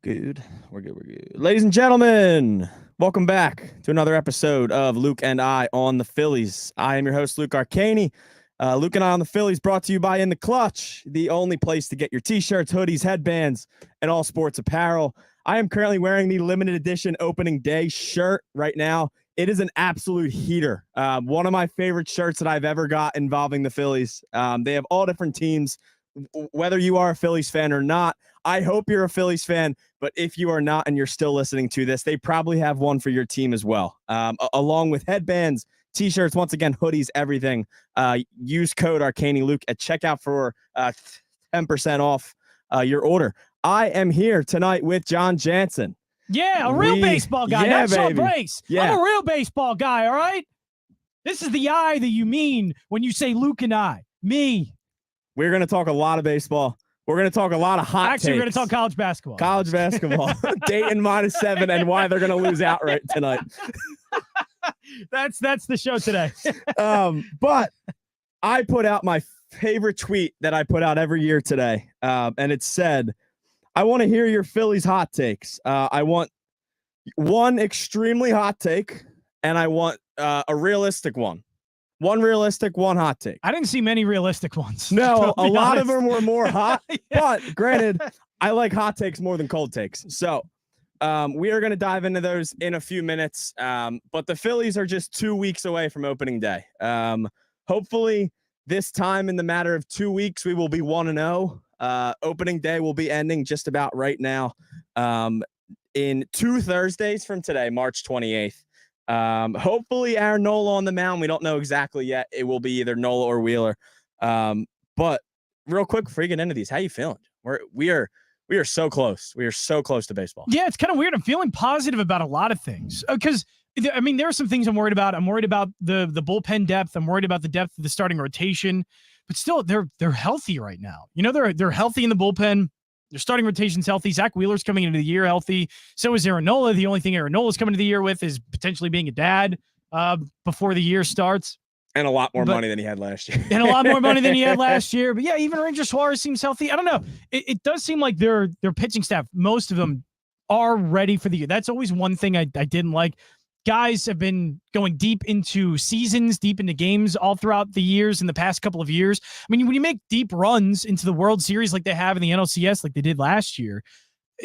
Good. We're good. Ladies and gentlemen, welcome back to another episode of Luke and I on the Phillies. I am your host, Luke Arcaini. Luke and I on the Phillies, brought to you by In the Clutch, the only place to get your t-shirts, hoodies, headbands, and all sports apparel. I am currently wearing the limited edition opening day shirt right now. It is an absolute heater. One of my favorite shirts that I've ever got involving the Phillies. They have all different teams, whether you are a Phillies fan or not. I hope you're a Phillies fan, but if you are not and you're still listening to this, they probably have one for your team as well, along with headbands, t-shirts, once again, hoodies, everything. Use code ArcainiLuke at checkout for 10% off your order. I am here tonight with Jon Jansen. Yeah, a real baseball guy, not Sean Brace. Yeah. I'm a real baseball guy, all right? This is the I that you mean when you say Luke and I. Me. We're going to talk a lot of baseball. We're going to talk a lot of hot takes. We're going to talk college basketball. College basketball. Dayton -7 and why they're going to lose outright tonight. That's the show today. But I put out my favorite tweet that I put out every year today, and it said, I want to hear your Phillies hot takes. I want one extremely hot take, and I want a realistic one. One realistic, one hot take. I didn't see many realistic ones. No, a lot of them were more hot. Yeah. But granted, I like hot takes more than cold takes. So we are going to dive into those in a few minutes. But the Phillies are just 2 weeks away from opening day. Hopefully, this time in the matter of 2 weeks, we will be 1-0. Opening day will be ending just about right now in 2 Thursdays from today, March 28th. Hopefully Aaron Nola on the mound. We don't know exactly yet. It will be either Nola or Wheeler. But real quick before you get into these, how you feeling? We are so close. We are so close to baseball. Yeah, it's kind of weird. I'm feeling positive about a lot of things because I mean, there are some things I'm worried about. I'm worried about the bullpen depth. I'm worried about the depth of the starting rotation, but still they're healthy right now. You know, they're healthy in the bullpen. Their starting rotation's healthy. Zach Wheeler's coming into the year healthy. So is Aaron Nola. The only thing Aaron Nola's coming into the year with is potentially being a dad before the year starts. And a lot more money than he had last year. And a lot more money than he had last year. But yeah, even Ranger Suarez seems healthy. I don't know. It does seem like their pitching staff, most of them are ready for the year. That's always one thing I didn't like. Guys have been going deep into seasons, deep into games all throughout the years in the past couple of years. I mean, when you make deep runs into the World Series like they have in the NLCS, like they did last year,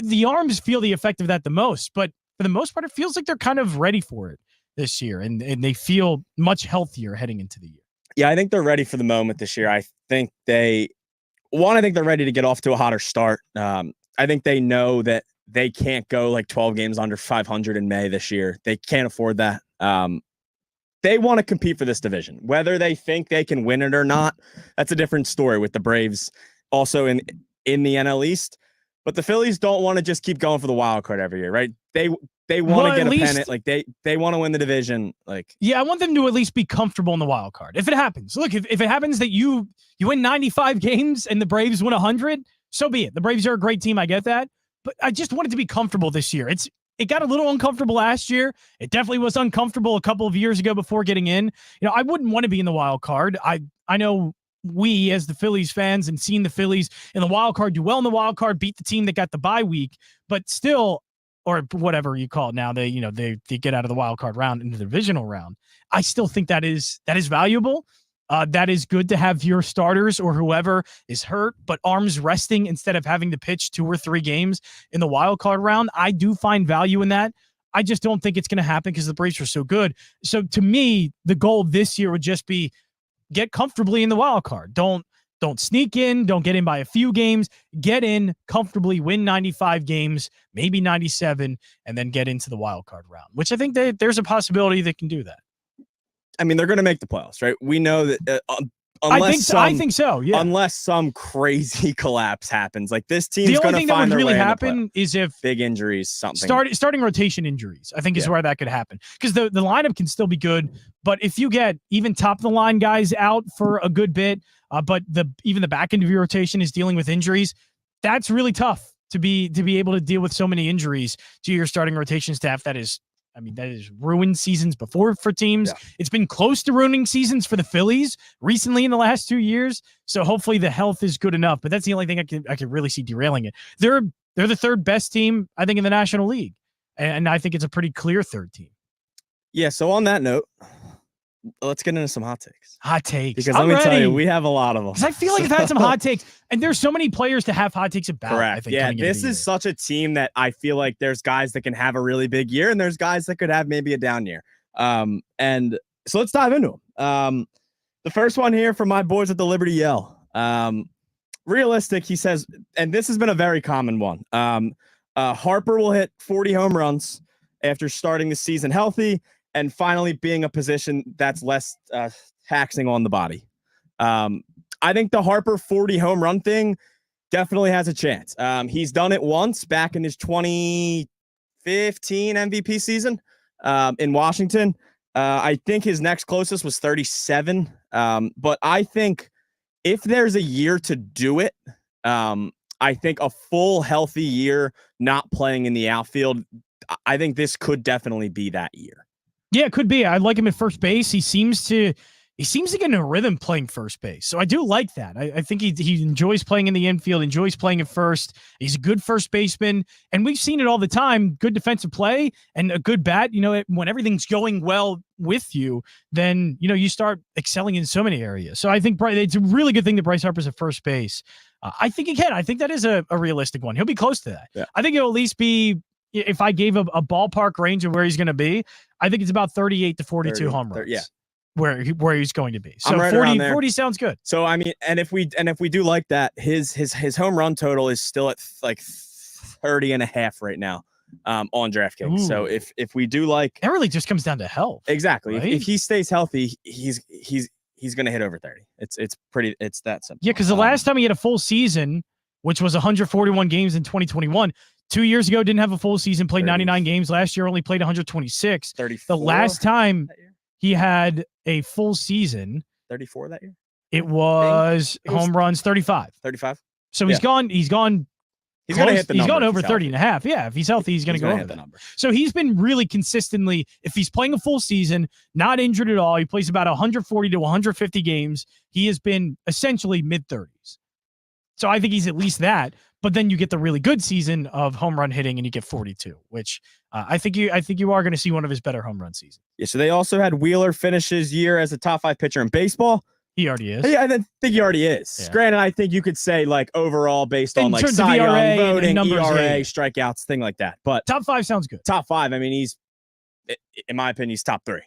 the arms feel the effect of that the most. But for the most part, it feels like they're kind of ready for it this year, and they feel much healthier heading into the year. Yeah, I think they're ready for the moment this year. I think they're ready to get off to a hotter start. I think they know that they can't go like 12 games under 500 in May this year. They can't afford that. They want to compete for this division. Whether they think they can win it or not, that's a different story with the Braves also in the NL East. But the Phillies don't want to just keep going for the wild card every year, right? They want to get a pennant. Like they want to win the division. Like, yeah, I want them to at least be comfortable in the wild card. If it happens, look, if it happens that you win 95 games and the Braves win 100, so be it. The Braves are a great team. I get that. But I just wanted to be comfortable this year. It got a little uncomfortable last year. It definitely was uncomfortable a couple of years ago before getting in. You know, I wouldn't want to be in the wild card. I know we as the Phillies fans and seeing the Phillies in the wild card do well in the wild card, beat the team that got the bye week, but still, or whatever you call it now, they get out of the wild card round into the divisional round. I still think that is valuable. That is good to have your starters or whoever is hurt, but arms resting instead of having to pitch 2 or 3 games in the wild card round. I do find value in that. I just don't think it's going to happen because the Braves are so good. So to me, the goal this year would just be get comfortably in the wild card. Don't sneak in. Don't get in by a few games. Get in comfortably, win 95 games, maybe 97, and then get into the wild card round, which I think there's a possibility they can do that. I mean, they're going to make the playoffs, right? We know that I think so. Yeah. Unless some crazy collapse happens, like this team's the going only to thing find that would their really way happen is if big injuries, something starting rotation injuries. I think is where that could happen because the lineup can still be good, but if you get even top of the line guys out for a good bit, but even the back end of your rotation is dealing with injuries, that's really tough to be able to deal with so many injuries to your starting rotation staff. That is I mean, that has ruined seasons before for teams. Yeah. It's been close to ruining seasons for the Phillies recently in the last 2 years. So hopefully the health is good enough. But that's the only thing I can really see derailing it. They're the third best team, I think, in the National League. And I think it's a pretty clear third team. Yeah, so on that note, let's get into some hot takes. Hot takes. Because let me tell you, we have a lot of them. Because I feel like I've had some hot takes, and there's so many players to have hot takes about. Correct. I think, yeah, this is such a team that I feel like there's guys that can have a really big year, and there's guys that could have maybe a down year. And so let's dive into them. The first one here from my boys at the Liberty Yell. Realistic, he says, and this has been a very common one. Harper will hit 40 home runs after starting the season healthy and finally being a position that's less taxing on the body. I think the Harper 40 home run thing definitely has a chance. He's done it once back in his 2015 MVP season in Washington. I think his next closest was 37. But I think if there's a year to do it, I think a full healthy year not playing in the outfield, I think this could definitely be that year. Yeah, it could be. I like him at first base. He seems to get in a rhythm playing first base. So I do like that. I think he enjoys playing in the infield, enjoys playing at first. He's a good first baseman. And we've seen it all the time. Good defensive play and a good bat. When everything's going well with you, then, you start excelling in so many areas. So I think it's a really good thing that Bryce Harper's at first base. I think he can. I think that is a realistic one. He'll be close to that. Yeah. I think he'll at least be, if I gave a ballpark range of where he's going to be, I think it's about 38 to 42 home runs. Yeah. Where he's going to be. So right 40 sounds good. So I mean, and if we do like that, his home run total is still at like 30.5 right now on DraftKings. So if we do like, it really just comes down to health. Exactly. Right? If he stays healthy, he's going to hit over 30. It's that simple. Yeah, because the last time he had a full season, which was 141 games in 2021, 2 years ago didn't have a full season, played 99 games. Last year only played 126. 34 the last time he had a full season, 34 that year. It was home runs 35. 35. So he's gone. He's gone gonna hit the number. He's gone over 30 and a half. Yeah, if he's healthy, he's going to go over the that number. So he's been really consistently, if he's playing a full season, not injured at all, he plays about 140 to 150 games. He has been essentially mid-30s. So I think he's at least that. But then you get the really good season of home run hitting and you get 42, which I think you are going to see one of his better home run seasons. Yeah, so they also had Wheeler finish his year as a top 5 pitcher in baseball. He already is. Yeah, I think he already is. Yeah. Granted, I think you could say like overall based on like terms of Cy ERA Young and voting, numbers, ERA, yeah. strikeouts, thing like that. But Top 5 sounds good. Top 5, I mean, he's, in my opinion, he's top 3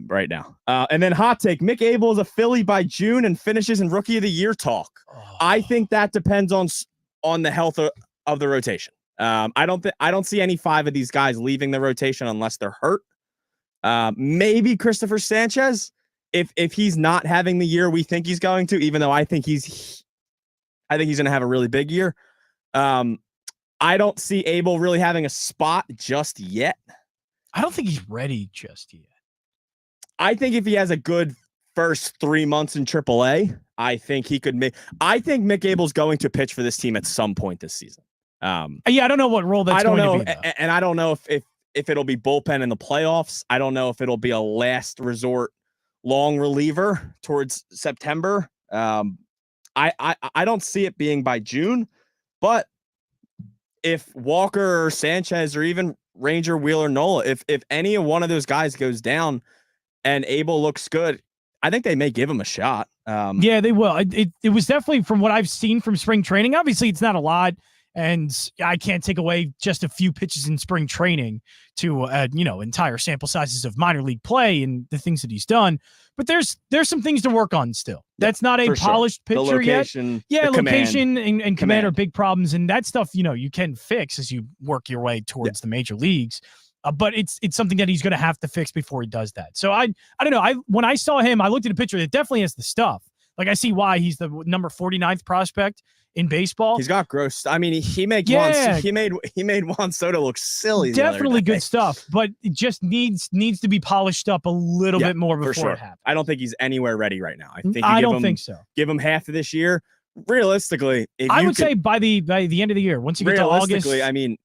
right now. And then hot take, Mick Abel is a Philly by June and finishes in Rookie of the Year talk. Oh. I think that depends on the health of the rotation. I don't see any 5 of these guys leaving the rotation unless they're hurt. Maybe Christopher Sanchez, if he's not having the year we think he's going to, even though I think he's going to have a really big year. I don't see Abel really having a spot just yet. I don't think he's ready just yet. I think if he has a good first 3 months in AAA, I think he could make. I think Mick Abel's going to pitch for this team at some point this season. Yeah, I don't know what role that's going to be. And I don't know if it'll be bullpen in the playoffs. I don't know if it'll be a last resort long reliever towards September. I don't see it being by June, but if Walker or Sanchez or even Ranger, Wheeler, Nola, if any one of those guys goes down and Abel looks good, I think they may give him a shot. Yeah, they will. It was definitely, from what I've seen from spring training, obviously it's not a lot, and I can't take away just a few pitches in spring training to entire sample sizes of minor league play and the things that he's done. But there's some things to work on still. That's not a polished pitcher yet. Yeah, location and command are big problems, and that stuff you can fix as you work your way towards the major leagues. But it's something that he's going to have to fix before he does that. So I don't know. When I saw him, I looked at a picture that definitely has the stuff. Like, I see why he's the number 49th prospect in baseball. He's got gross. I mean, he made Juan Soto look silly. Definitely good stuff, but it just needs to be polished up a little bit more before it happens. I don't think he's anywhere ready right now. I don't think so. Give him half of this year. Realistically, I would say by the end of the year, once you get to August. I mean,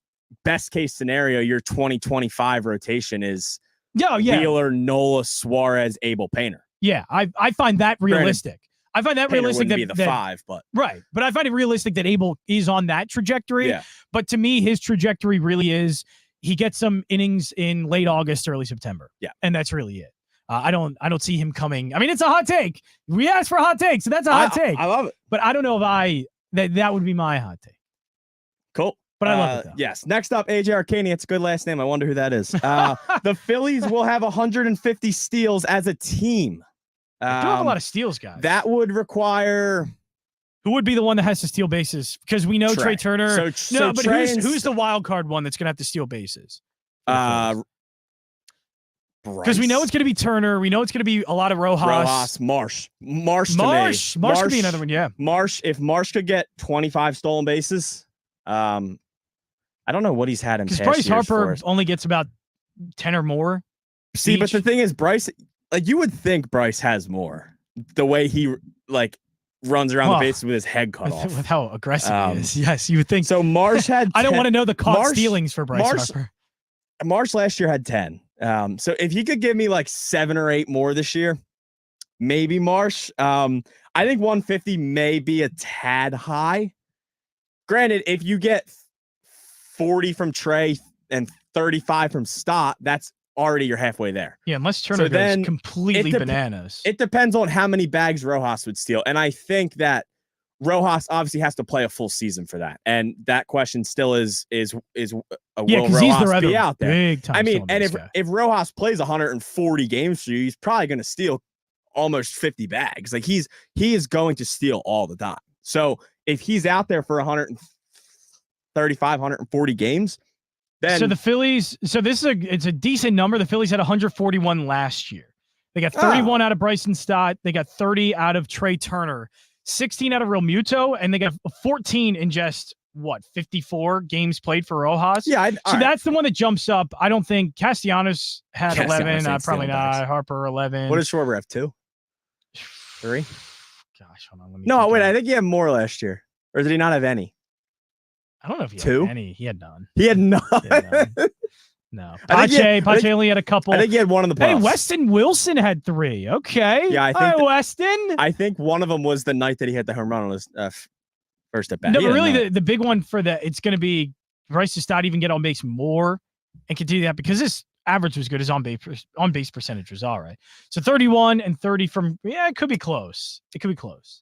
best case scenario, your 2025 rotation is yeah. Wheeler, Nola, Suarez, Abel, Painter. Yeah, I find that realistic. I find that Painter realistic wouldn't be the 5, but right. But I find it realistic that Abel is on that trajectory. Yeah. But to me, his trajectory really is he gets some innings in late August, early September. Yeah, and that's really it. I don't see him coming. I mean, it's a hot take. We asked for a hot take, so that's a hot take. I love it. But I don't know if that would be my hot take. Cool. But I love it, though. Yes. Next up, AJ Arcaini. It's a good last name. I wonder who that is. The Phillies will have 150 steals as a team. They do have a lot of steals, guys. That would require... Who would be the one that has to steal bases? Because we know Trey Turner. But who's the wild card one that's going to have to steal bases? Because we know it's going to be Turner. We know it's going to be a lot of Rojas. Marsh could be another one, yeah. If Marsh could get 25 stolen bases, I don't know what he's had in past years. Because Bryce Harper only gets about 10 or more. See, but the thing is, Bryce, like you would think Bryce has more. The way he runs around the bases with his head cut off. With how aggressive he is. Yes, you would think. So Marsh had 10, I don't want to know the caught stealings for Bryce Harper. Marsh last year had 10. So if he could give me like 7 or 8 more this year, maybe Marsh. I think 150 may be a tad high. Granted, if you get 40 from Trey and 35 from Stott, that's already you're halfway there. Yeah, unless Turner goes completely bananas. It depends on how many bags Rojas would steal. And I think that Rojas obviously has to play a full season for that. And that question still is will Rojas be out there? Big time. I mean, and if Rojas plays 140 games for you, he's probably going to steal almost 50 bags. Like he is going to steal all the time. So if he's out there for 135, 140 games, then so the Phillies, it's a decent number. The Phillies had 141 last year. They got 31 out of Bryson Stott. They got 30 out of Trey Turner, 16 out of Real Muto, and they got 14 in just 54 games played for Rojas. Yeah, that's the one that jumps up. I don't think Castellanos had 11. Probably not. Bags. Harper 11. What does Schwarber have? 2, 3? Gosh, hold on. No, wait. I think he had more last year, or did he not have any? I don't know if he 2? had any. He had none. He had none. No. Pache only had a couple. I think he had one in the playoffs. Hey, Weston Wilson had 3. Okay. Yeah, I think Weston. I think one of them was the night that he hit the home run on his first at bat. No, but really the big one for it's going to be Bryce Stott even get on base more and continue that because his average was good. His on base percentage was all right. So 31 and 30 from it could be close. It could be close.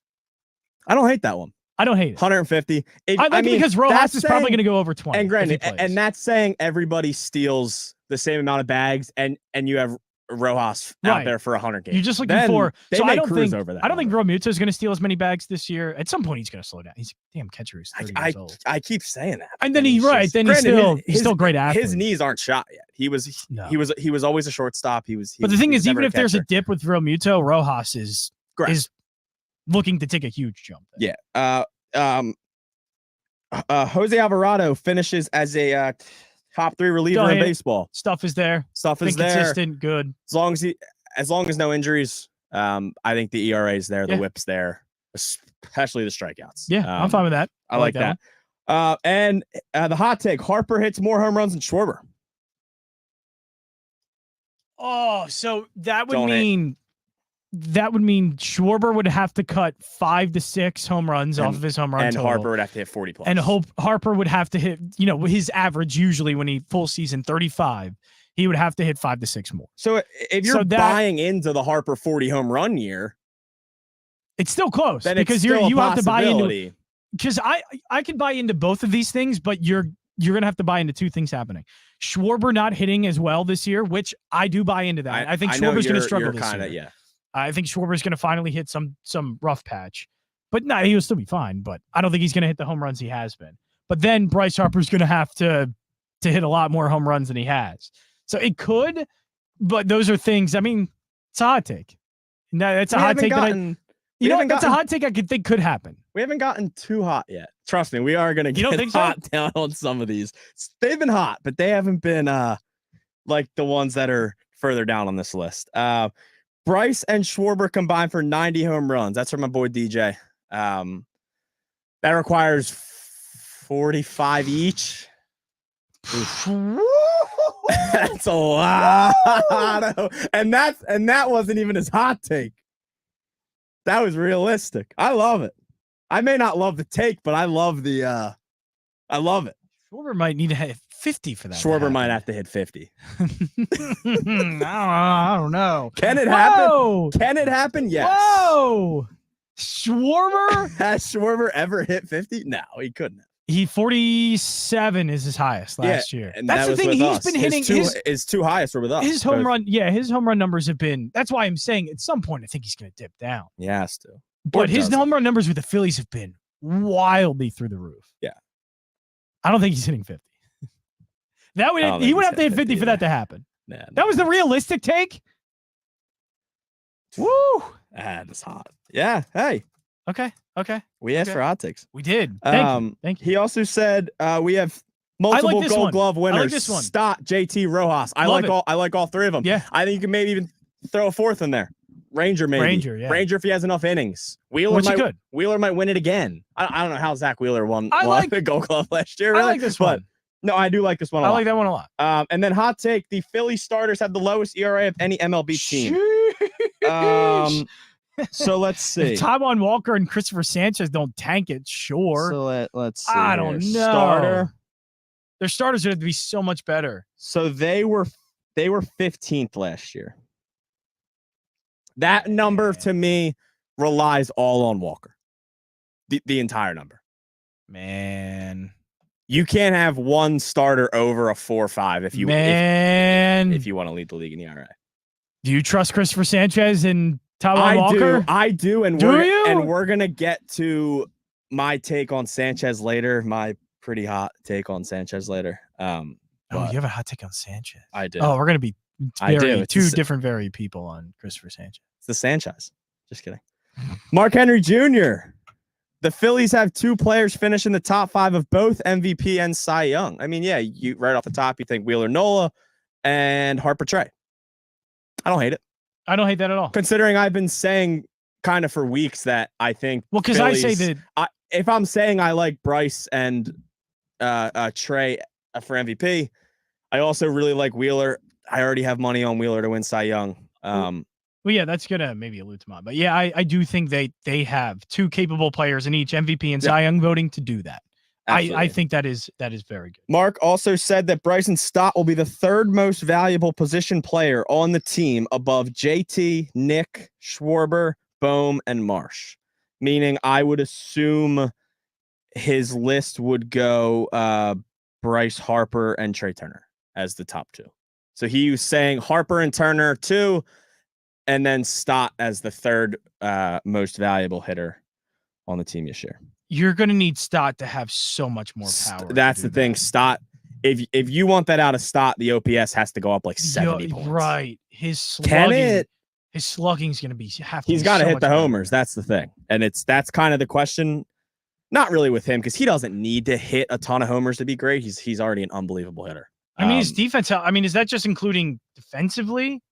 I don't hate that one. I don't hate it. 150. I like it because Rojas is probably going to go over 20. And granted, and that's saying everybody steals the same amount of bags, and you have Rojas out there for 100 games. You're just looking for. So I don't think over that. I don't think Real Muto is going to steal as many bags this year. At some point, he's going to slow down. He's a damn catcher who's 30 years old. I keep saying that. And then he's still great athlete. His knees aren't shot yet. He was always a shortstop. But the thing is, even if there's a dip with Real Muto, Rojas is looking to take a huge jump. Yeah. Jose Alvarado finishes as a top 3 reliever in baseball. Stuff is there. Consistent, good. As long as no injuries, I think the ERA is there, the whip's there, especially the strikeouts. Yeah, I'm fine with that. I like that. And the hot take: Harper hits more home runs than Schwarber. Oh, so that would mean Schwarber would have to cut 5 to 6 home runs off of his home run total. And Harper would have to hit 40 plus. And Harper would have to hit, his average usually when he full season 35, he would have to hit 5 to 6 more. So if you're buying into the Harper 40 home run year, it's still close because you have to buy into. Because I can buy into both of these things, but you're going to have to buy into 2 things happening. Schwarber not hitting as well this year, which I do buy into that. I think Schwarber's going to struggle this year. Yeah. I think Schwarber's going to finally hit some rough patch. But no, he'll still be fine. But I don't think he's going to hit the home runs he has been. But then Bryce Harper's going to have to hit a lot more home runs than he has. So it could, but those are things. I mean, it's a hot take. No, it's a hot take that's a hot take I could think could happen. We haven't gotten too hot yet. Trust me, we are going to get hot down on some of these. They've been hot, but they haven't been like the ones that are further down on this list. Bryce and Schwarber combined for 90 home runs. That's from my boy DJ. That requires 45 each. That's a lot. And that wasn't even his hot take. That was realistic. I love it. I may not love the take, but I love the I love it. Schwarber might need to hit 50 for that. Schwarber might have to hit 50. I don't know. Can it happen? Can it happen? Yes. Whoa! Schwarber? Has Schwarber ever hit 50? No, he couldn't. He 47 is his highest last year. And that's that the thing. He's us. been hitting his two highest were with us. His home run, his home run numbers have been. That's why I'm saying at some point I think he's going to dip down. He has to. But his home run numbers with the Phillies have been wildly through the roof. Yeah. I don't think he's hitting 50. He would have to hit 50 for that to happen. Nah, that was the realistic take. Woo! That's hot. Yeah. Hey. Okay. We asked for hot takes. We did. Thank you. He also said we have multiple Gold Glove winners. I like this one. Stott, JT, Rojas. I like all three of them. Yeah. I think you can maybe even throw a fourth in there. Ranger, maybe. Ranger if he has enough innings. Wheeler might win it again. I don't know how Zach Wheeler won the Gold Glove last year. Really. I like this one. No, I do like this one a lot. I like that one a lot. And then hot take, the Philly starters have the lowest ERA of any MLB team. So let's see. If Taijuan Walker and Christopher Sanchez don't tank it, sure. So let's see. I don't know. Their starters would have to be so much better. So they were 15th last year. That number to me relies all on Walker. The entire number. Man. You can't have one starter over a 4.5 if you want to lead the league in ERA. Do you trust Christopher Sanchez and Taijuan Walker? I do, and we're gonna get to my take on Sanchez later. My pretty hot take on Sanchez later. You have a hot take on Sanchez. I do. Oh, we're gonna be two different people on Christopher Sanchez. It's the Sanchez. Just kidding. Mark Henry Jr. The Phillies have two players finish in the top 5 of both MVP and Cy Young. I mean, yeah, you right off the top, you think Wheeler Nola and Harper Trey. I don't hate it. I don't hate that at all. Considering I've been saying kind of for weeks that I think because I say that if I'm saying I like Bryce and Trey for MVP, I also really like Wheeler. I already have money on Wheeler to win Cy Young. Well, yeah, that's gonna maybe allude to mine, but yeah, I do think they have two capable players in each MVP and Cy Young voting to do that. I think that is very good. Mark also said that Bryson Stott will be the third most valuable position player on the team above JT, Nick, Schwarber, Bohm, and Marsh. Meaning I would assume his list would go Bryce, Harper, and Trey Turner as the top 2. So he was saying Harper and Turner 2, and then Stott as the third most valuable hitter on the team this year. You're going to need Stott to have so much more power. That's the thing. Stott, if you want that out of Stott, the OPS has to go up like 70 points. Right. His slugging is going to be he's got to hit the homers. That's the thing. And that's kind of the question. Not really with him because he doesn't need to hit a ton of homers to be great. He's already an unbelievable hitter. I mean, his defense. I mean, is that just including defensively?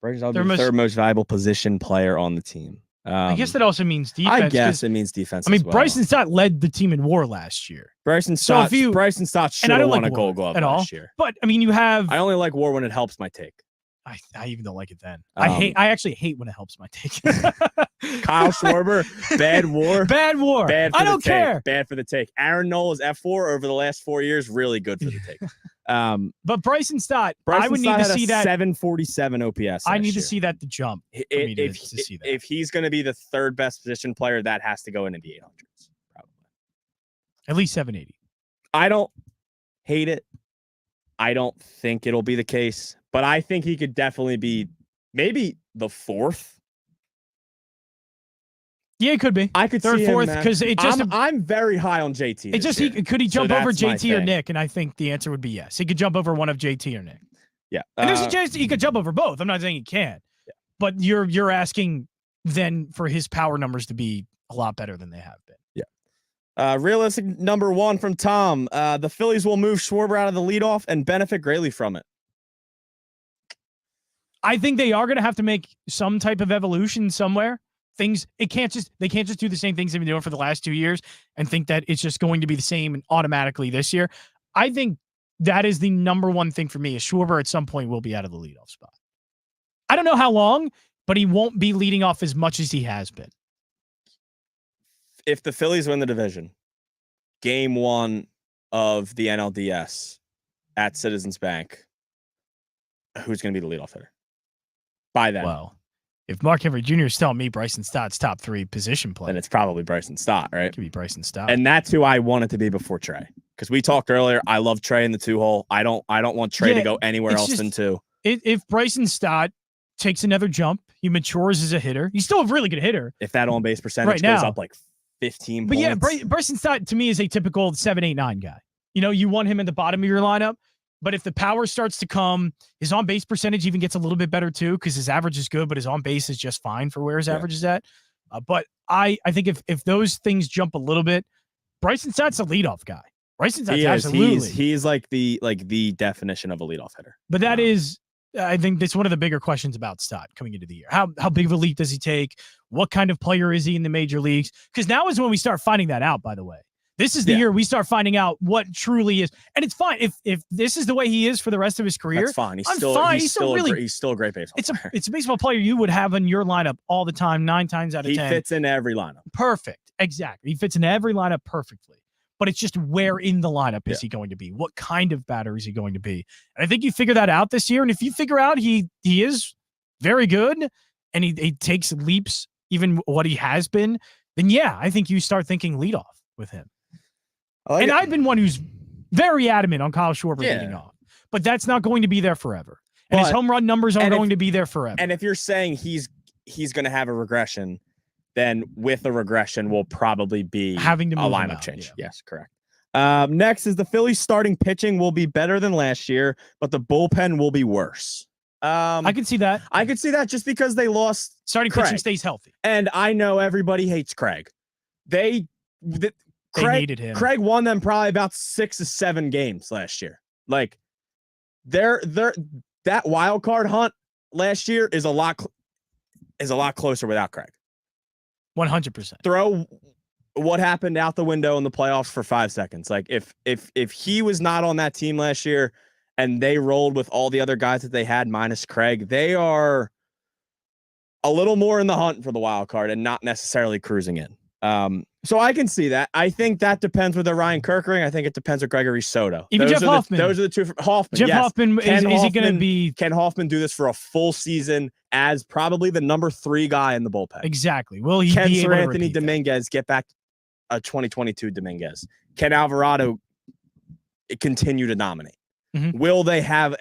Bryson the third most valuable position player on the team. I guess that also means defense. I guess it means defense. I mean, Bryson Stott led the team in WAR last year. Bryson Stott should have won a Gold Glove last year. But I mean, you have. I only like WAR when it helps my take. I even don't like it then. I actually hate when it helps my take. Kyle Schwarber, bad WAR. Bad WAR. I don't care. Bad for the take. Aaron Nola's F4 over the last 4 years, really good for the take. But Bryson Stott, I would need to see that 747 OPS. I need to see that to jump. If he's going to be the third best position player, that has to go into the 800s, probably. At least 780. I don't hate it. I don't think it'll be the case, but I think he could definitely be maybe the 4th. Yeah, it could be. I could third, see 4th because it just. I'm very high on JT. It just could he jump over JT or Nick? And I think the answer would be yes. He could jump over one of JT or Nick. Yeah, and there's a chance he could jump over both. I'm not saying he can't, but you're asking then for his power numbers to be a lot better than they have been. Yeah. Realistic number 1 from Tom. The Phillies will move Schwarber out of the leadoff and benefit greatly from it. I think they are going to have to make some type of evolution somewhere. They can't just do the same things they've been doing for the last 2 years and think that it's just going to be the same and automatically this year. I think that is the number one thing for me. Is Schwarber at some point will be out of the leadoff spot. I don't know how long, but he won't be leading off as much as he has been. If the Phillies win the division, game 1 of the NLDS at Citizens Bank, who's going to be the leadoff hitter by then? Well, if Mark Henry Jr. is telling me Bryson Stott's top 3 position player, then it's probably Bryson Stott, right? It could be Bryson Stott. And that's who I wanted to be before Trey. Because we talked earlier, I love Trey in the 2-hole. I don't want Trey to go anywhere else than 2. If Bryson Stott takes another jump, he matures as a hitter. He's still a really good hitter. If that on-base percentage goes up like 15 but points. Yeah, Bryson Stott to me is a typical 7, 8, 9 guy. You want him at the bottom of your lineup. But if the power starts to come, his on-base percentage even gets a little bit better too, because his average is good, but his on-base is just fine for where his average is at. But I think if those things jump a little bit, Bryson Stott's a leadoff guy. Bryson Stott's absolutely. He's like the definition of a leadoff hitter. But that is, I think that's one of the bigger questions about Stott coming into the year. How big of a leap does he take? What kind of player is he in the major leagues? Because now is when we start finding that out, by the way. This is the year we start finding out what truly is. And it's fine. If this is the way he is for the rest of his career, that's fine. He's still a great baseball player. It's a baseball player you would have in your lineup all the time, 9 times out of 10. He fits in every lineup. Perfect. Exactly. He fits in every lineup perfectly. But it's just where in the lineup is he going to be? What kind of batter is he going to be? And I think you figure that out this year. And if you figure out he is very good and he takes leaps, even what he has been, then I think you start thinking leadoff with him. I've been one who's very adamant on Kyle Schwarber leading off, but that's not going to be there forever. And his home run numbers aren't going to be there forever. And if you're saying he's going to have a regression, then with a regression will probably be having to move a lineup change. Yeah. Yes, correct. Next is the Phillies starting pitching will be better than last year, but the bullpen will be worse. I can see that. I could see that just because they lost. Starting pitching stays healthy. And I know everybody hates Craig. They needed him. Craig won them probably about 6 to 7 games last year. Like that wild card hunt last year is a lot closer without Craig. 100%. Throw what happened out the window in the playoffs for 5 seconds. Like if he was not on that team last year and they rolled with all the other guys that they had minus Craig, they are a little more in the hunt for the wild card and not necessarily cruising in. So I can see that. I think that depends with Ryan Kerkering. I think it depends with Gregory Soto. Even Jeff Hoffman. Those are the two. Hoffman. Jeff Hoffman, is he going to be? Can Hoffman do this for a full season as probably the number 3 guy in the bullpen? Exactly. Will he Can be Sir able Anthony to Dominguez get back a 2022 Dominguez? Can Alvarado continue to dominate? Mm-hmm. Will they have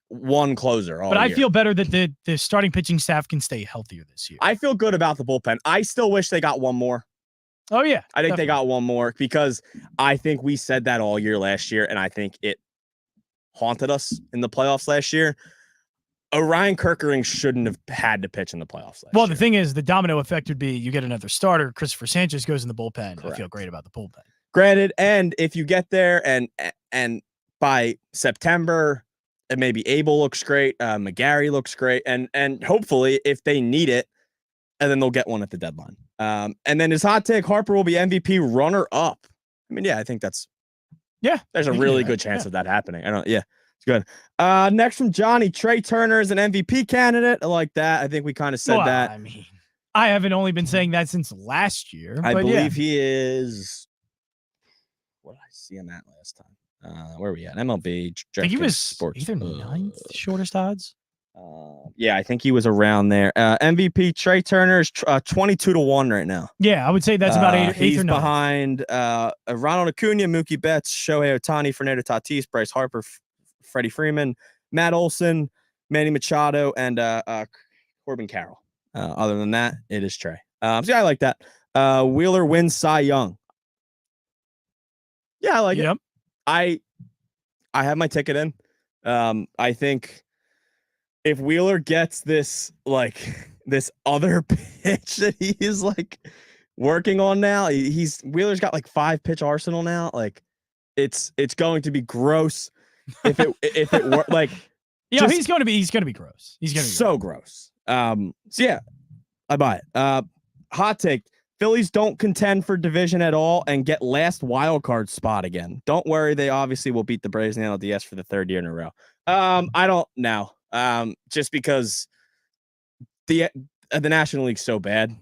one closer all But I year? feel better that the starting pitching staff can stay healthier this year. I feel good about the bullpen. I still wish they got one more. Oh, yeah. I think they got one more because I think we said that all year last year, and I think it haunted us in the playoffs last year. Ryan Kerkering shouldn't have had to pitch in the playoffs last year. The thing is, the domino effect would be you get another starter. Christopher Sanchez goes in the bullpen. Correct. I feel great about the bullpen. Granted, and if you get there and by September, and maybe Abel looks great, McGarry looks great, and hopefully if they need it, and then they'll get one at the deadline. And then his hot take, Harper will be MVP runner-up. I mean, I think that's there's a really good chance of that happening. It's good. Next from Johnny, Trey Turner is an MVP candidate. I like that. I think we kind of said that. I mean, I haven't only been saying that since last year. I believe he is. What did I see him at last time? Where are we at? MLB. I think he was sports. Either 9th shortest odds. I think he was around there. MVP Trey Turner is 22-1 right now. Yeah, I would say that's about 8 or 9. He's behind Ronald Acuna, Mookie Betts, Shohei Ohtani, Fernando Tatis, Bryce Harper, Freddie Freeman, Matt Olson, Manny Machado, and Corbin Carroll. Other than that, it is Trey. I like that. Wheeler wins Cy Young. Yeah, I like it. I have my ticket in. I think if Wheeler gets this other pitch that he is working on now, Wheeler's got 5 pitch arsenal now. It's going to be gross if it were he's going to be gross. He's going to be so gross. I buy it. Hot take. Phillies don't contend for division at all and get last wild card spot again. Don't worry, they obviously will beat the Braves in the LDS for the 3rd year in a row. I don't know. Just because the National League's so bad.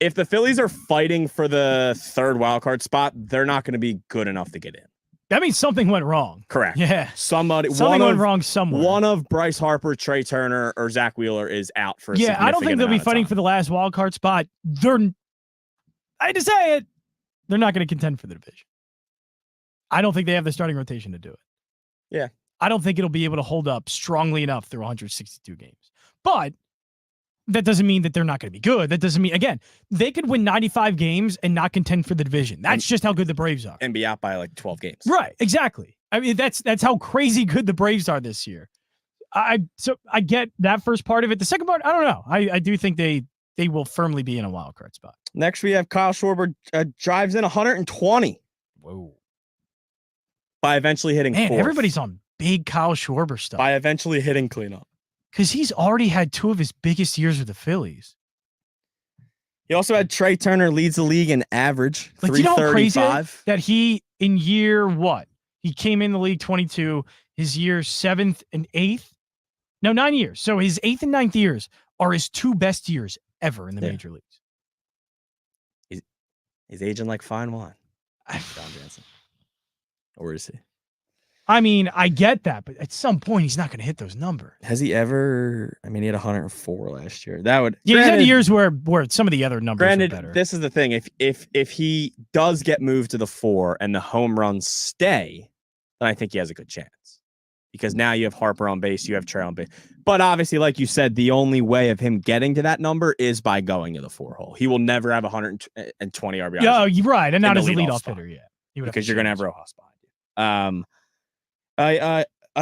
If the Phillies are fighting for the 3rd wild card spot, they're not going to be good enough to get in. That means something went wrong. Correct. Yeah. Something went wrong somewhere. One of Bryce Harper, Trey Turner, or Zach Wheeler is out for a Yeah, I don't think they'll be fighting time. for the last wild card spot. I hate to say it, they're not going to contend for the division. I don't think they have the starting rotation to do it. Yeah. I don't think it'll be able to hold up strongly enough through 162 games. But that doesn't mean that they're not going to be good. That doesn't mean, again, they could win 95 games and not contend for the division. That's just how good the Braves are. And be out by like 12 games. Right, exactly. I mean, that's how crazy good the Braves are this year. So I get that first part of it. The second part, I don't know. I do think they will firmly be in a wild card spot. Next, we have Kyle Schwarber drives in 120. Whoa. By eventually hitting 4th. Everybody's on big Kyle Schwarber stuff. By eventually hitting cleanup. Because he's already had 2 of his biggest years with the Phillies. He also had Trey Turner leads the league in average, like, you know how crazy that he, in year what? He came in the league 22, his year 7th and 8th. No, 9 years. So his 8th and 9th years are his 2 best years ever in the major leagues. He's aging like fine wine. Jon Jansen. Or is he? I mean, I get that, but at some point he's not going to hit those numbers. Has he ever? I mean, he had 104 last year. That would. Yeah, he's had years where some of the other numbers are better. This is the thing. If he does get moved to the 4 and the home runs stay, then I think he has a good chance. Because now you have Harper on base, you have Trey on base. But obviously, like you said, the only way of him getting to that number is by going to the 4 hole. He will never have 120 RBIs. Yeah, you're right, and not as a leadoff hitter yet. Because you're going to have Rojas behind you.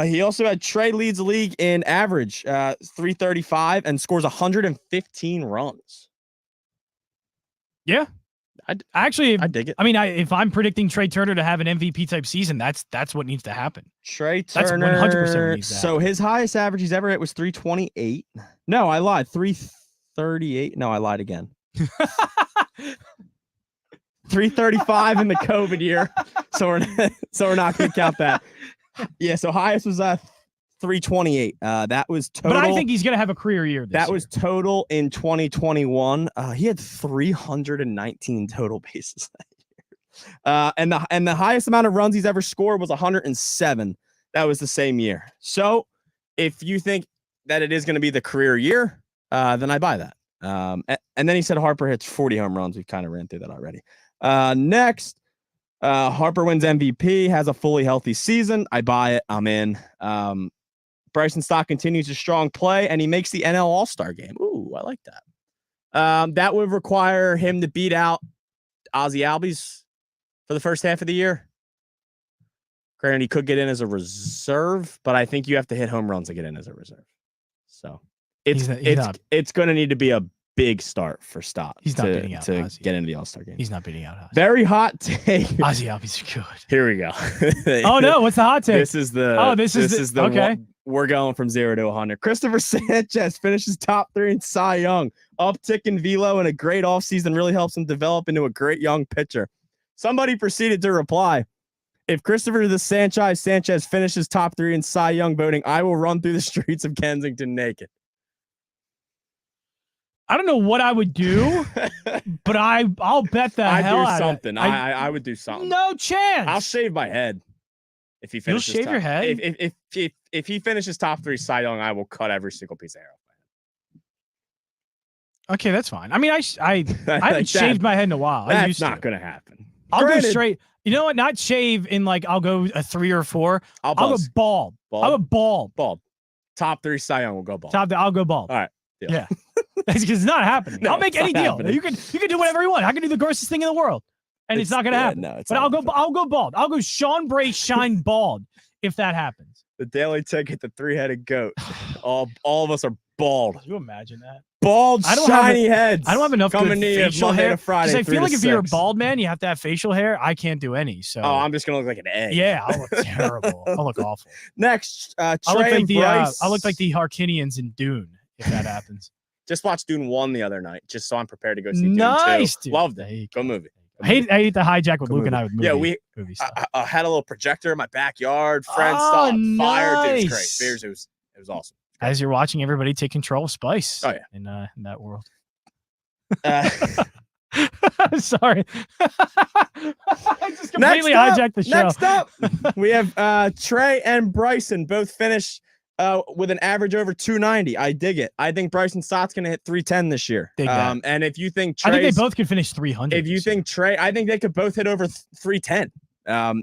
He also had Trey leads the league in average, 335, and scores 115 runs. Yeah. I dig it. I mean, if I'm predicting Trey Turner to have an MVP type season, that's what needs to happen. Trey Turner, that's 100% needs to happen. So his highest average he's ever hit was 328. No, I lied. 338. No, I lied again. 335 in the COVID year. So we're not going to count that. Yeah. So highest was 328. That was total. But I think he's going to have a career year this year. That was total in 2021. He had 319 total bases that year. And the highest amount of runs he's ever scored was 107. That was the same year. So if you think that it is going to be the career year, then I buy that. And then he said Harper hits 40 home runs. We kind of ran through that already. Next, Harper wins MVP, has a fully healthy season. I buy it. I'm in. Bryson Stott continues his strong play, and he makes the NL All-Star game. Ooh, I like that. That would require him to beat out Ozzie Albies for the first half of the year. Granted, he could get in as a reserve, but I think you have to hit home runs to get in as a reserve. So it's going to need to be a big start for Stott. He's not beating out to Ozzie. Get into the All-Star game. He's not beating out Ozzie. Very hot take. Ozzie Albies are good. Here we go. Oh no, what's the hot take? This is the okay. We're going from 0 to 100. Christopher Sanchez finishes top 3 in Cy Young. Uptick in velo and a great offseason really helps him develop into a great young pitcher. Somebody proceeded to reply, if Christopher Sanchez finishes top 3 in Cy Young voting, I will run through the streets of Kensington naked. I don't know what I would do, but I'll bet the hell I'd do something. I would do something. No chance. I'll shave my head. If he finishes You'll shave your head? If he finishes top 3 Cy Young, I will cut every single piece of hair off my head. Okay, that's fine. I mean, I haven't shaved my head in a while. That's not going to happen. I'll go straight. You know what? Not shave in like I'll go a 3 or 4. I'll go bald. I'll go bald. Bald. Top 3 Cy Young will go bald. I'll go bald. All right. Deal. Yeah. It's not happening. No, I'll make any deal. You can do whatever you want. I can do the grossest thing in the world. And it's not going to happen. No, but I'll go bald. I'll go Sean Bray shine bald if that happens. The daily ticket, the 3-headed goat. All of us are bald. Can you imagine that? Bald, shiny heads. I don't have enough good facial hair. Because I feel like if you're a bald man, you have to have facial hair. I can't do any. So I'm just gonna look like an egg. Yeah, I'll look terrible. I'll look awful. Next, I look like the Arcainians in Dune if that happens. Just watched Dune 1 the other night, just so I'm prepared to go see Dune 2. Dude. Loved it. Go movie. I hate the hijack with Luke and I with movie stuff. I had a little projector in my backyard. Friends stopped. Fire. Dude, it was great. Beers, it was awesome. As you're watching everybody take control of spice. Oh, yeah. In that world. Sorry. I just completely hijacked the show. Next up, we have Trey and Bryson both finished with an average over 290. I dig it. I think Bryson Stott's going to hit 310 this year. And if you think I think they both could finish 300. If you think Trey, I think they could both hit over 310.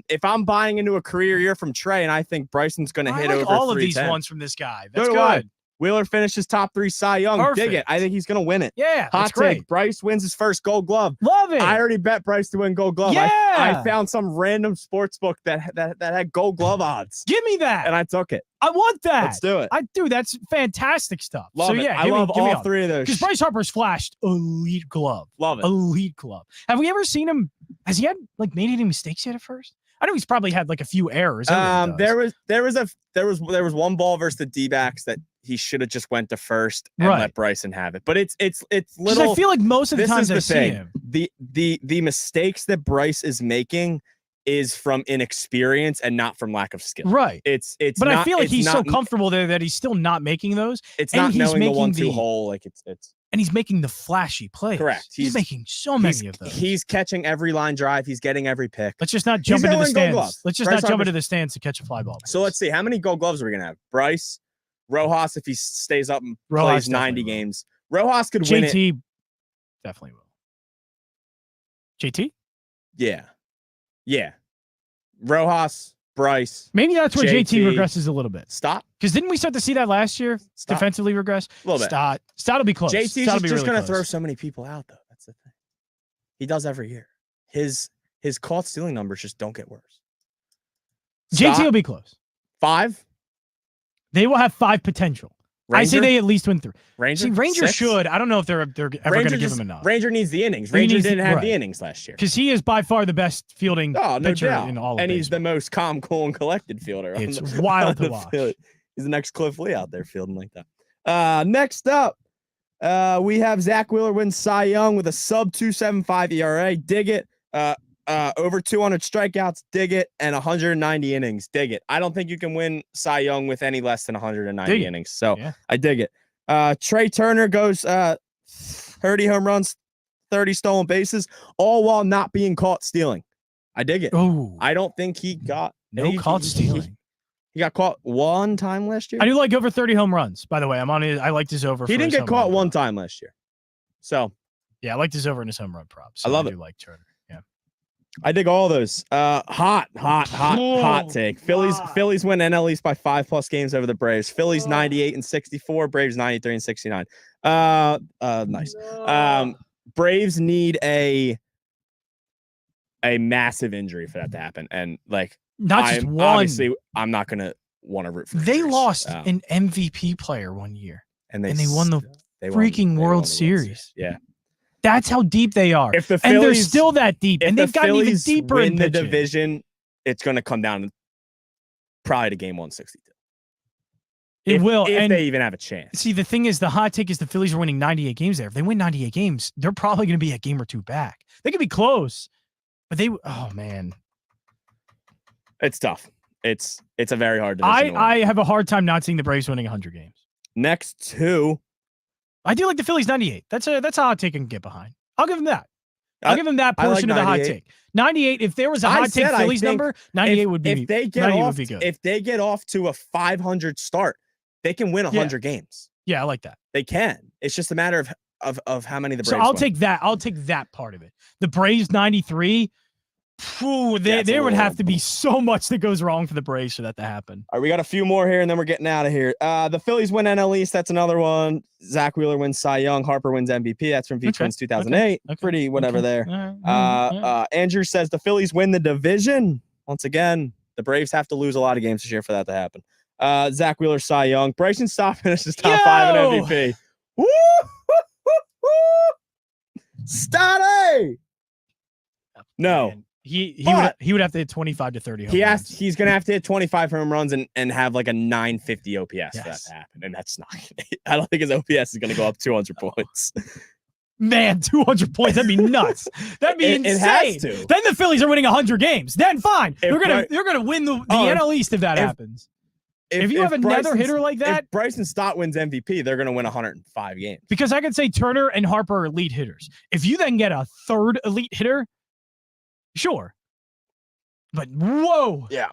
If I'm buying into a career year from Trey, and I think Bryson's going to hit over 310. All of these ones from this guy. That's good. Wheeler finishes top 3 Cy Young. Perfect. Dig it. I think he's going to win it. Yeah, Hot that's great. take. Bryce wins his first Gold Glove. Love it. I already bet Bryce to win Gold Glove. Yeah. I found some random sports book that had Gold Glove odds. Give me that. And I took it. I want that. Let's do it. That's fantastic stuff. Love it. Yeah, I love all three of those. Because Bryce Harper's flashed elite glove. Love it. Elite glove. Have we ever seen him? Has he had made any mistakes yet at first? I know he's probably had a few errors. There was one ball versus the D-backs that he should have just went to first and let Bryson have it. But it's little. I feel like most of the times I see him, the mistakes that Bryce is making is from inexperience and not from lack of skill. Right. But I feel like he's so comfortable there that he's still not making those. It's not knowing the 1-2 hole. And he's making the flashy plays. Correct. He's making so many of those. He's catching every line drive. He's getting every pick. Let's just not jump into the stands. Let's just not jump into the stands to catch a fly ball. So let's see. How many Gold Gloves are we going to have? Bryce, Rojas, if he stays up and plays 90 games. Rojas could win it. JT definitely will. JT? Yeah. Rojas, Bryce. Maybe that's where JT regresses a little bit. Stott? Because didn't we start to see that last year? Stott. Defensively regress? A little bit. Stott will be close. JT's just going to throw so many people out, though. That's the thing. He does every year. His caught stealing numbers just don't get worse. JT will be close. 5? They will have 5 potential. Ranger? I say they at least win 3. Ranger 6? should. I don't know if they're ever going to give him enough. Ranger needs the innings. Ranger didn't have the innings last year. Because he is by far the best fielding pitcher in all of And he's the most calm, cool, and collected fielder. It's wild to watch. Field. He's the next Cliff Lee out there fielding like that. Next up, we have Zach Wheeler wins Cy Young with a sub 2.75 ERA. Dig it. Over 200 strikeouts, dig it, and 190 innings, dig it. I don't think you can win Cy Young with any less than 190 innings, so I dig it. Trey Turner goes 30 home runs, 30 stolen bases, all while not being caught stealing. I dig it. Oh, I don't think he got caught stealing. He got caught one time last year. I do like over 30 home runs, by the way. I liked his over. He didn't get caught one time last year, so yeah, I liked his over in his home run props. So I love it. Like Turner. I dig all those. Hot take. Phillies win NL East by 5+ games over the Braves. Phillies 98 and 64. Braves 93 and 69. Nice. Braves need a massive injury for that to happen, and not just one. Obviously, I'm not gonna want to root for. They lost an MVP player one year, and they won the freaking World Series. Yeah. That's how deep they are. If the Phillies, and they're still that deep, and they've gotten even deeper in the division. It's going to come down probably to game 162. It will, if they even have a chance. See, the thing is, the hot take is the Phillies are winning 98 games there. If they win 98 games, they're probably going to be a game or two back. They could be close, but oh man, it's tough. It's a very hard division. I have a hard time not seeing the Braves winning 100 games. Next 2. I do like the Phillies 98. That's a hot take I can get behind. I'll give them that. I'll give them that portion of the hot take. 98. If there was a hot take Phillies number, 98 would be. If they get off to a 500 start, they can win 100 games. Yeah, I like that. They can. It's just a matter of how many the Braves. So I'll take that. I'll take that part of it. The Braves 93. There would have to be so much that goes wrong for the Braves for that to happen. All right, we got a few more here, and then we're getting out of here. The Phillies win NL East. That's another one. Zach Wheeler wins Cy Young. Harper wins MVP. That's from Veach wins 2008. Okay. Pretty whatever there. Andrew says the Phillies win the division. Once again, the Braves have to lose a lot of games this year for that to happen. Zach Wheeler, Cy Young. Bryson Stott finishes top 5 in MVP. Woo! Stotty! No. He would have to hit 25 to 30 home runs. He's going to have to hit 25 home runs and have like a 950 OPS for that to happen. And that's not, I don't think his OPS is going to go up 200 points. Man, 200 points. That'd be nuts. That'd be insane. It has to. Then the Phillies are winning 100 games. Then fine. They're gonna win the NL East if that happens. If you have another hitter like that. If Bryson Stott wins MVP, they're gonna win 105 games. Because I could say Turner and Harper are elite hitters. If you then get a third elite hitter, sure. But whoa. Yeah.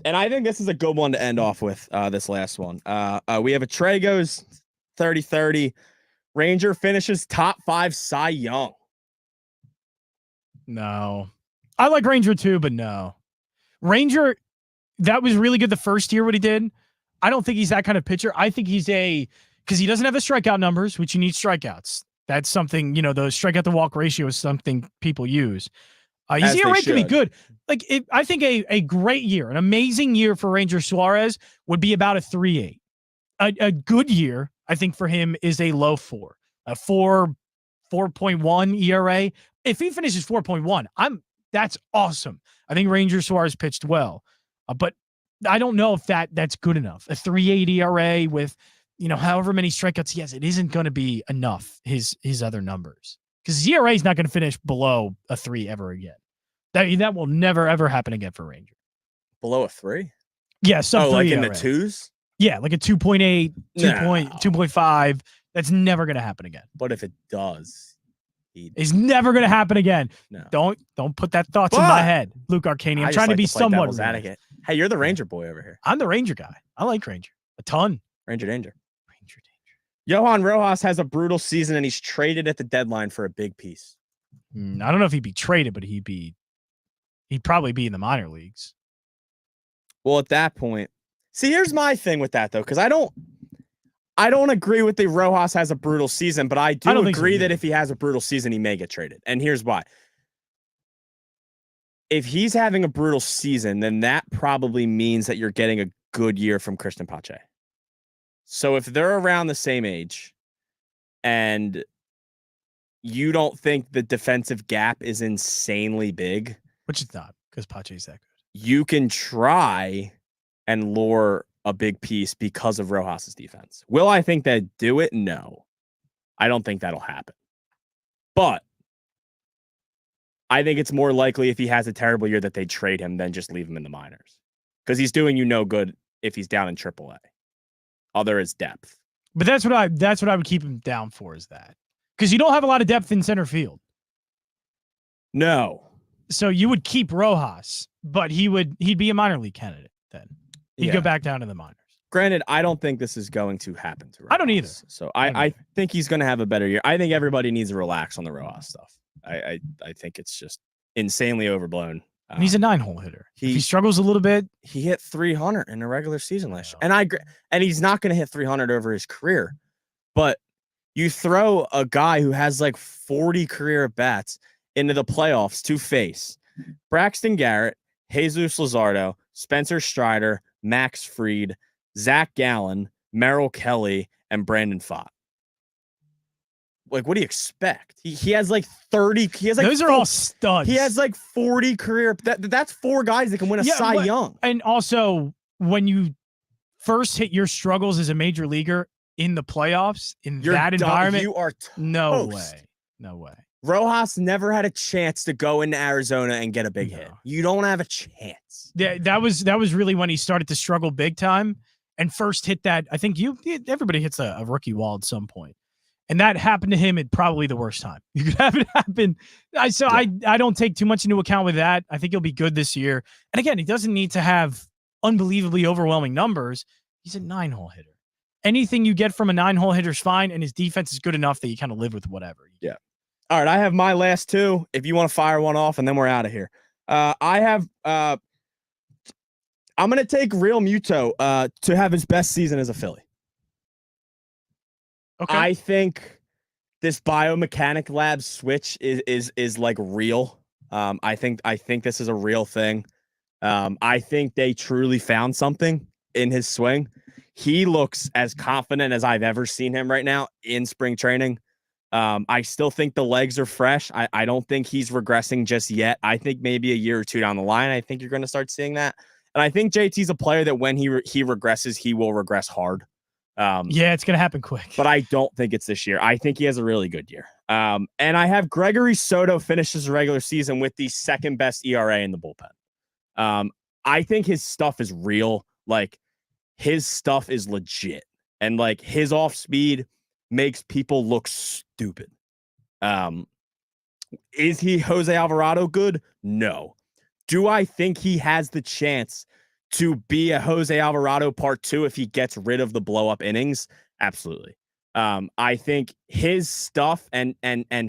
And I think this is a good one to end off with, this last one. We have a Trey goes 30-30. Ranger finishes top 5 Cy Young. No. I like Ranger too, but no. Ranger, that was really good the first year what he did. I don't think he's that kind of pitcher. I think he's because he doesn't have the strikeout numbers, which you need strikeouts. That's something, the strikeout to walk ratio is something people use. His ERA can be good. I think a great year, an amazing year for Ranger Suarez would be about a 3.8. A good year, I think, for him is a low 4, a 4.1 ERA. If he finishes 4.1, that's awesome. I think Ranger Suarez pitched well, but I don't know if that's good enough. A 3.8 ERA with, however many strikeouts he has, it isn't going to be enough. His other numbers, because his ERA is not going to finish below a 3 ever again. That will never ever happen again for Ranger. Below a 3? Yeah, sub 3 like ERA. In the 2s. Yeah, like a 2.8, 2.5. That's never going to happen again. But if it does, it's never going to happen again. No. Don't put that thoughts in my head, Luke Arcaini. I'm trying to be somewhat advocate. Hey, you're the Ranger boy over here. I'm the Ranger guy. I like Ranger a ton. Ranger danger. Johan Rojas has a brutal season, and he's traded at the deadline for a big piece. I don't know if he'd be traded, but he'd probably be in the minor leagues. Well, at that point, see, here's my thing with that though, because I don't agree with the Rojas has a brutal season, but I do agree that if he has a brutal season, he may get traded. And here's why. If he's having a brutal season, then that probably means that you're getting a good year from Christian Pache. So if they're around the same age and you don't think the defensive gap is insanely big, which it's not, because Pache's that good, you can try and lure a big piece because of Rojas's defense. Will I think that do it? No. I don't think that'll happen. But I think it's more likely if he has a terrible year that they trade him than just leave him in the minors. Because he's doing you no good if he's down in AAA. Other is depth. But that's what I would keep him down for, is that. Because you don't have a lot of depth in center field. No. So you would keep Rojas, but he'd be a minor league candidate then. He'd go back down to the minors. Granted, I don't think this is going to happen to Rojas. I don't either. So I think he's going to have a better year. I think everybody needs to relax on the Rojas stuff. I think it's just insanely overblown. And he's a 9-hole hitter. If he struggles a little bit, he hit 300 in the regular season last year. And he's not going to hit 300 over his career. But you throw a guy who has like 40 career at-bats into the playoffs to face Braxton Garrett, Jesus Luzardo, Spencer Strider, Max Fried, Zach Gallen, Merrill Kelly, and Brandon Pfaadt. Like, what do you expect? He has like 30. He has like those are all studs. He has like 40 career. That's 4 guys that can win a Cy Young. And also, when you first hit your struggles as a major leaguer in the playoffs, in that environment, you are toast. No way. Rojas never had a chance to go into Arizona and get a big hit. You don't have a chance. Yeah, that was really when he started to struggle big time and first hit that. I think everybody hits a rookie wall at some point. And that happened to him at probably the worst time. You could have it happen. I don't take too much into account with that. I think he'll be good this year. And again, he doesn't need to have unbelievably overwhelming numbers. He's a 9-hole hitter. Anything you get from a 9-hole hitter is fine, and his defense is good enough that you kind of live with whatever. Yeah. All right, I have my last 2. If you want to fire one off, and then we're out of here. I'm going to take Real Muto to have his best season as a Philly. Okay. I think this biomechanic lab switch is like real. I think this is a real thing. I think they truly found something in his swing. He looks as confident as I've ever seen him right now in spring training. I still think the legs are fresh. I don't think he's regressing just yet. I think maybe a year or two down the line, I think you're going to start seeing that. And I think JT's a player that when he regresses, he will regress hard. Yeah, it's going to happen quick. But I don't think it's this year. I think he has a really good year. And I have Gregory Soto finishes the regular season with the second best ERA in the bullpen. I think his stuff is real. Like, his stuff is legit. And, like, his off speed makes people look stupid. Is he Jose Alvarado good? No. Do I think he has the chance to be a Jose Alvarado part 2 if he gets rid of the blow up innings? Absolutely. I think his stuff and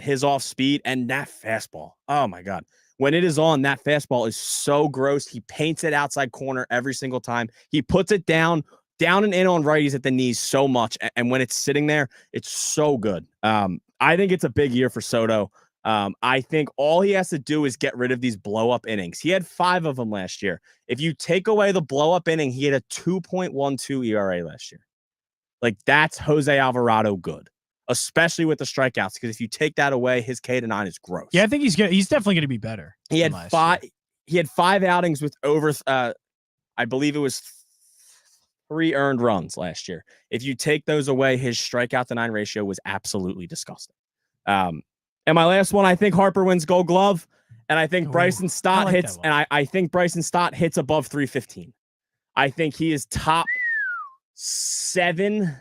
his off speed and that fastball. Oh my God. When it is on, that fastball is so gross. He paints it outside corner every single time. He puts it down and in on righties at the knees so much. And when it's sitting there, it's so good. I think it's a big year for Soto. I think all he has to do is get rid of these blow-up innings. He had 5 of them last year. If you take away the blow-up inning, he had a 2.12 ERA last year. Like, that's Jose Alvarado good, especially with the strikeouts, because if you take that away, his K/9 is gross. Yeah, I think he's definitely going to be better. He had 5 outings with over, I believe it was 3 earned runs last year. If you take those away, his strikeout to 9 ratio was absolutely disgusting. And my last one, I think Harper wins Gold Glove, and I think Bryson Stott hits, and I think Bryson Stott hits above 315. I think he is top 7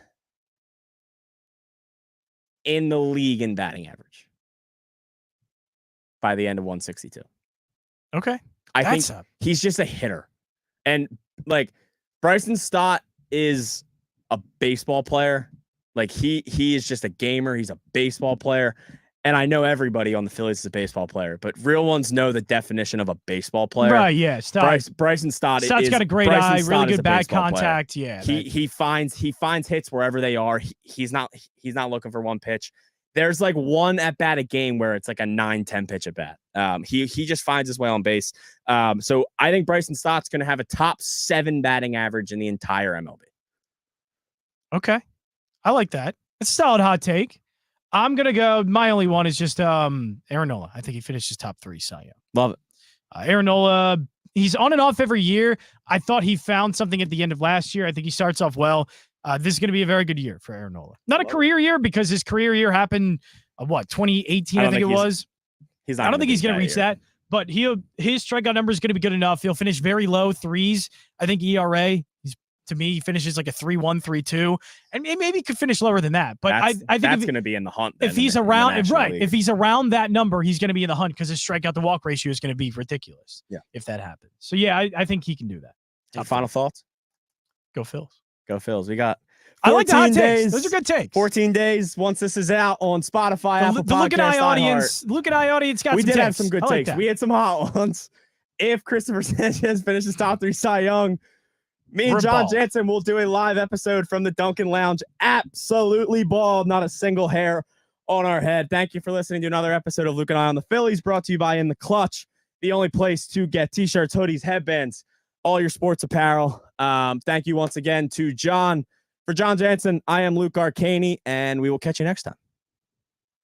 in the league in batting average by the end of 162. Okay. I think he's just a hitter. And, like, Bryson Stott is a baseball player. Like, he is just a gamer. He's a baseball player. And I know everybody on the Phillies is a baseball player, but real ones know the definition of a baseball player. Right, yeah. Bryson Stott. Stott's got a great eye, really good bat contact. Player. Yeah. He finds hits wherever they are. He's not looking for one pitch. There's like one at bat a game where it's like a 9-10 pitch at bat. He just finds his way on base. So I think Bryson Stott's going to have a top 7 batting average in the entire MLB. Okay. I like that. It's a solid hot take. I'm going to go. My only one is just Aaron Nola. I think he finishes top 3 Cy Young. Love it. Aaron Nola, he's on and off every year. I thought he found something at the end of last year. I think he starts off well. This is going to be a very good year for Aaron Nola. Not a career year, because his career year happened, 2018, I think it was. I don't think he's going to reach that, but his strikeout number is going to be good enough. He'll finish very low 3s. I think ERA, to me, he finishes like a 3.1, 3.2, and maybe he could finish lower than that. But I think that's going to be in the hunt. If he's around, right? If he's around that number, he's going to be in the hunt, because his strikeout to walk ratio is going to be ridiculous. Yeah, if that happens. So yeah, I think he can do that. Final thoughts? Go Phils. Go Phils. We got 14 I like the hot days. Takes. Those are good takes. 14 days once this is out on Spotify, Apple Podcasts, Look at I audience got we some did takes. have some good takes. We had some hot ones. If Christopher Sanchez finishes top 3 Cy Young, me and Jon Jansen will do a live episode from the Duncan Lounge. Absolutely bald, not a single hair on our head. Thank you for listening to another episode of Luke and I on the Phillies, brought to you by In the Clutch, the only place to get t-shirts, hoodies, headbands, all your sports apparel. Thank you once again to Jon. For Jon Jansen, I am Luke Arcaini, and we will catch you next time.